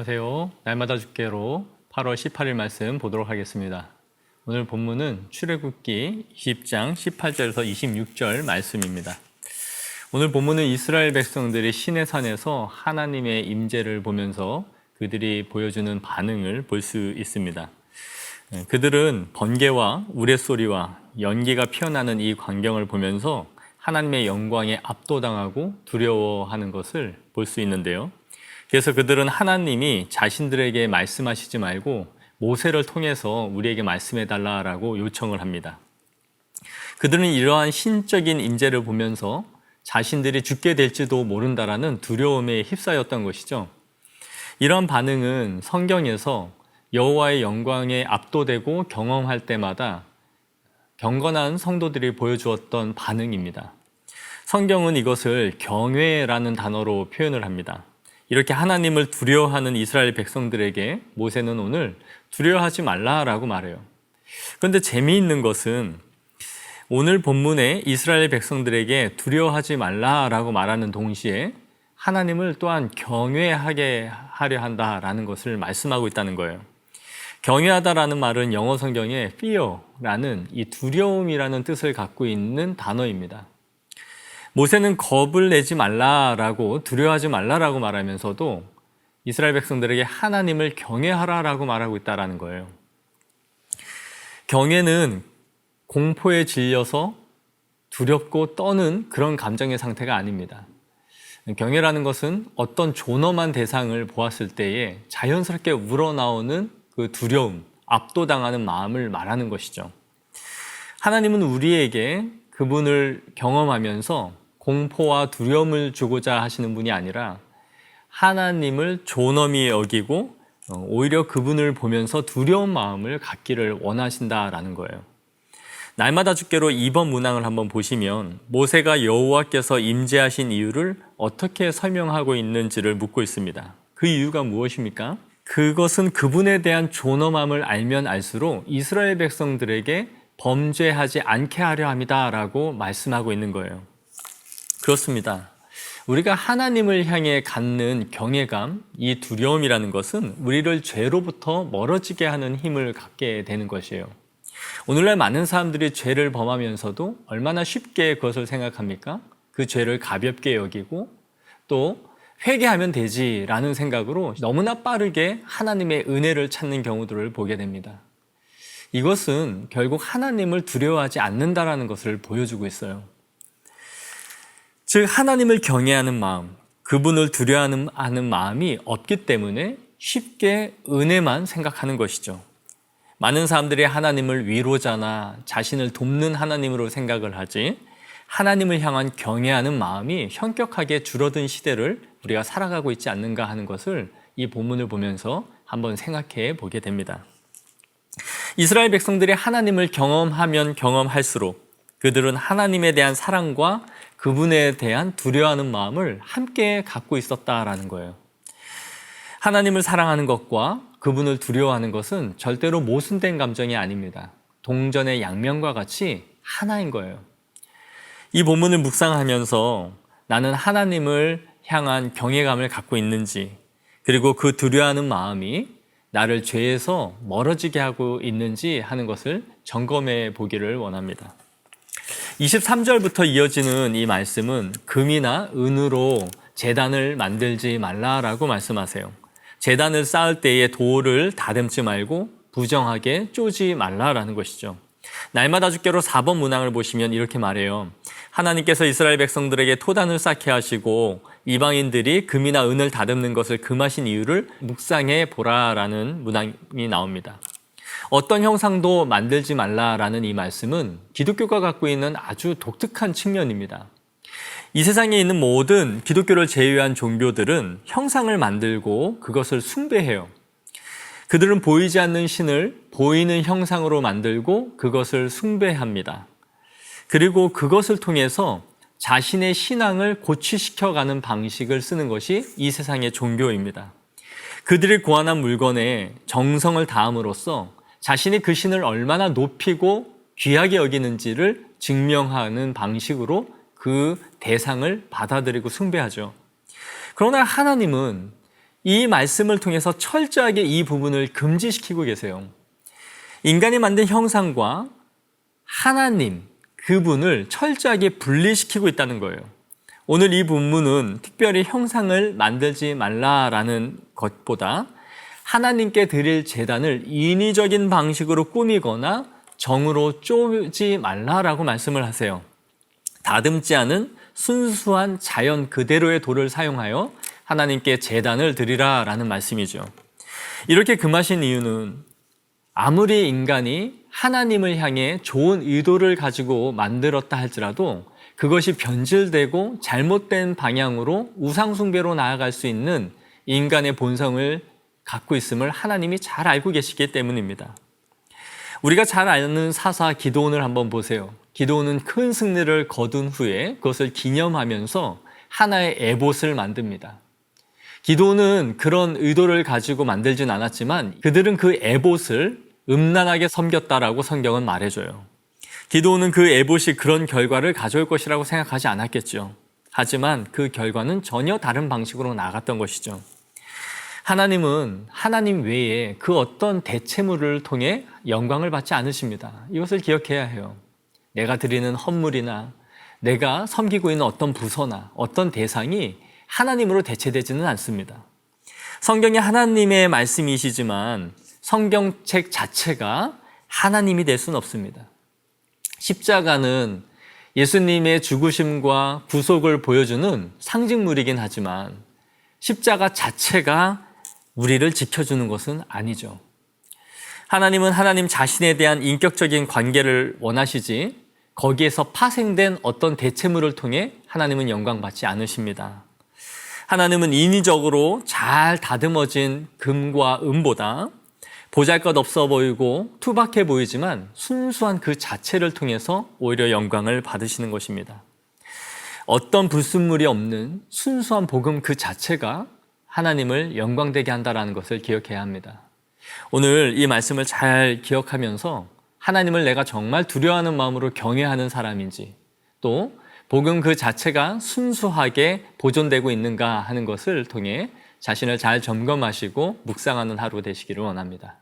안녕하세요. 날마다 죽게로 8월 18일 말씀 보도록 하겠습니다. 오늘 본문은 출애굽기 20장 18절에서 26절 말씀입니다. 오늘 본문은 이스라엘 백성들이 시내산에서 하나님의 임재를 보면서 그들이 보여주는 반응을 볼 수 있습니다. 그들은 번개와 우레소리와 연기가 피어나는 이 광경을 보면서 하나님의 영광에 압도당하고 두려워하는 것을 볼 수 있는데요. 그래서 그들은 하나님이 자신들에게 말씀하시지 말고 모세를 통해서 우리에게 말씀해달라고 요청을 합니다. 그들은 이러한 신적인 임재를 보면서 자신들이 죽게 될지도 모른다라는 두려움에 휩싸였던 것이죠. 이러한 반응은 성경에서 여호와의 영광에 압도되고 경험할 때마다 경건한 성도들이 보여주었던 반응입니다. 성경은 이것을 경외라는 단어로 표현을 합니다. 이렇게 하나님을 두려워하는 이스라엘 백성들에게 모세는 오늘 두려워하지 말라라고 말해요. 그런데 재미있는 것은 오늘 본문에 이스라엘 백성들에게 두려워하지 말라라고 말하는 동시에 하나님을 또한 경외하게 하려 한다라는 것을 말씀하고 있다는 거예요. 경외하다라는 말은 영어 성경에 fear라는 이 두려움이라는 뜻을 갖고 있는 단어입니다. 모세는 겁을 내지 말라라고 두려워하지 말라라고 말하면서도 이스라엘 백성들에게 하나님을 경외하라라고 말하고 있다는 거예요. 경외는 공포에 질려서 두렵고 떠는 그런 감정의 상태가 아닙니다. 경외라는 것은 어떤 존엄한 대상을 보았을 때에 자연스럽게 우러나오는 그 두려움, 압도당하는 마음을 말하는 것이죠. 하나님은 우리에게 그분을 경험하면서 공포와 두려움을 주고자 하시는 분이 아니라 하나님을 존엄히 여기고 오히려 그분을 보면서 두려운 마음을 갖기를 원하신다라는 거예요. 날마다 죽게로 2번 문항을 한번 보시면 모세가 여호와께서 임재하신 이유를 어떻게 설명하고 있는지를 묻고 있습니다. 그 이유가 무엇입니까? 그것은 그분에 대한 존엄함을 알면 알수록 이스라엘 백성들에게 범죄하지 않게 하려 함이다라고 말씀하고 있는 거예요. 그렇습니다. 우리가 하나님을 향해 갖는 경외감, 이 두려움이라는 것은 우리를 죄로부터 멀어지게 하는 힘을 갖게 되는 것이에요. 오늘날 많은 사람들이 죄를 범하면서도 얼마나 쉽게 그것을 생각합니까? 그 죄를 가볍게 여기고 또 회개하면 되지라는 생각으로 너무나 빠르게 하나님의 은혜를 찾는 경우들을 보게 됩니다. 이것은 결국 하나님을 두려워하지 않는다라는 것을 보여주고 있어요. 즉 하나님을 경외하는 마음, 그분을 두려워하는 마음이 없기 때문에 쉽게 은혜만 생각하는 것이죠. 많은 사람들이 하나님을 위로자나 자신을 돕는 하나님으로 생각을 하지 하나님을 향한 경외하는 마음이 현격하게 줄어든 시대를 우리가 살아가고 있지 않는가 하는 것을 이 본문을 보면서 한번 생각해 보게 됩니다. 이스라엘 백성들이 하나님을 경험하면 경험할수록 그들은 하나님에 대한 사랑과 그분에 대한 두려워하는 마음을 함께 갖고 있었다라는 거예요. 하나님을 사랑하는 것과 그분을 두려워하는 것은 절대로 모순된 감정이 아닙니다. 동전의 양면과 같이 하나인 거예요. 이 본문을 묵상하면서 나는 하나님을 향한 경외감을 갖고 있는지, 그리고 그 두려워하는 마음이 나를 죄에서 멀어지게 하고 있는지 하는 것을 점검해 보기를 원합니다. 23절부터 이어지는 이 말씀은 금이나 은으로 제단을 만들지 말라라고 말씀하세요. 제단을 쌓을 때에 돌을 다듬지 말고 부정하게 쪼지 말라라는 것이죠. 날마다 죽게로 4번 문항을 보시면 이렇게 말해요. 하나님께서 이스라엘 백성들에게 토단을 쌓게 하시고 이방인들이 금이나 은을 다듬는 것을 금하신 이유를 묵상해 보라라는 문항이 나옵니다. 어떤 형상도 만들지 말라라는 이 말씀은 기독교가 갖고 있는 아주 독특한 측면입니다. 이 세상에 있는 모든 기독교를 제외한 종교들은 형상을 만들고 그것을 숭배해요. 그들은 보이지 않는 신을 보이는 형상으로 만들고 그것을 숭배합니다. 그리고 그것을 통해서 자신의 신앙을 고취시켜가는 방식을 쓰는 것이 이 세상의 종교입니다. 그들이 고안한 물건에 정성을 다함으로써 자신이 그 신을 얼마나 높이고 귀하게 여기는지를 증명하는 방식으로 그 대상을 받아들이고 숭배하죠. 그러나 하나님은 이 말씀을 통해서 철저하게 이 부분을 금지시키고 계세요. 인간이 만든 형상과 하나님, 그분을 철저하게 분리시키고 있다는 거예요. 오늘 이 본문은 특별히 형상을 만들지 말라라는 것보다 하나님께 드릴 제단을 인위적인 방식으로 꾸미거나 정으로 쪼지 말라라고 말씀을 하세요. 다듬지 않은 순수한 자연 그대로의 돌을 사용하여 하나님께 제단을 드리라라는 말씀이죠. 이렇게 금하신 이유는 아무리 인간이 하나님을 향해 좋은 의도를 가지고 만들었다 할지라도 그것이 변질되고 잘못된 방향으로 우상숭배로 나아갈 수 있는 인간의 본성을 갖고 있음을 하나님이 잘 알고 계시기 때문입니다. 우리가 잘 아는 사사 기드온을 한번 보세요. 기드온은 큰 승리를 거둔 후에 그것을 기념하면서 하나의 에봇을 만듭니다. 기드온은 그런 의도를 가지고 만들진 않았지만 그들은 그 에봇을 음란하게 섬겼다라고 성경은 말해줘요. 기드온은 그 에봇이 그런 결과를 가져올 것이라고 생각하지 않았겠죠. 하지만 그 결과는 전혀 다른 방식으로 나갔던 것이죠. 하나님은 하나님 외에 그 어떤 대체물을 통해 영광을 받지 않으십니다. 이것을 기억해야 해요. 내가 드리는 헌물이나 내가 섬기고 있는 어떤 부서나 어떤 대상이 하나님으로 대체되지는 않습니다. 성경이 하나님의 말씀이시지만 성경책 자체가 하나님이 될 수는 없습니다. 십자가는 예수님의 죽으심과 구속을 보여주는 상징물이긴 하지만 십자가 자체가 우리를 지켜주는 것은 아니죠. 하나님은 하나님 자신에 대한 인격적인 관계를 원하시지 거기에서 파생된 어떤 대체물을 통해 하나님은 영광받지 않으십니다. 하나님은 인위적으로 잘 다듬어진 금과 은보다 보잘것없어 보이고 투박해 보이지만 순수한 그 자체를 통해서 오히려 영광을 받으시는 것입니다. 어떤 불순물이 없는 순수한 복음 그 자체가 하나님을 영광되게 한다는 것을 기억해야 합니다. 오늘 이 말씀을 잘 기억하면서 하나님을 내가 정말 두려워하는 마음으로 경외하는 사람인지 또 복음 그 자체가 순수하게 보존되고 있는가 하는 것을 통해 자신을 잘 점검하시고 묵상하는 하루 되시기를 원합니다.